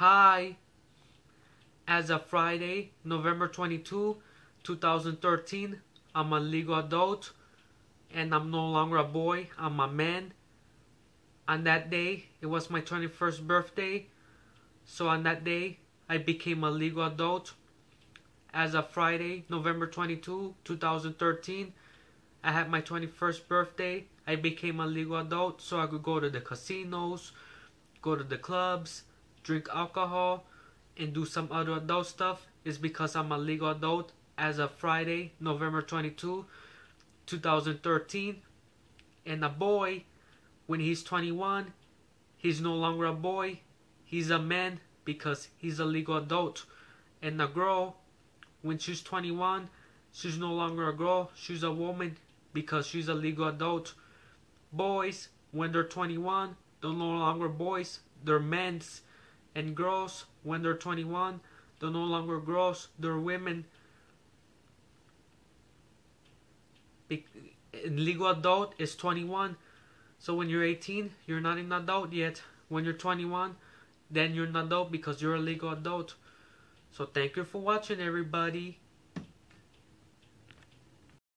Hi, as of Friday, November 22, 2013, I'm a legal adult and I'm no longer a boy, I'm a man. On that day, it was my 21st birthday, so on that day, I became a legal adult. As of Friday, November 22, 2013, I had my 21st birthday. I became a legal adult so I could go to the casinos, go to the clubs, drink alcohol, and do some other adult stuff. Is because I'm a legal adult as of Friday, November 22, 2013. And a boy, when he's 21, he's no longer a boy. He's a man because he's a legal adult. And a girl, when she's 21, she's no longer a girl. She's a woman because she's a legal adult. Boys, when they're 21, they're no longer boys. They're men's. And girls, when they're 21, they're no longer girls. They're women. Legal adult is 21. So when you're 18, you're not an adult yet. When you're 21, then you're an adult because you're a legal adult. So thank you for watching, everybody.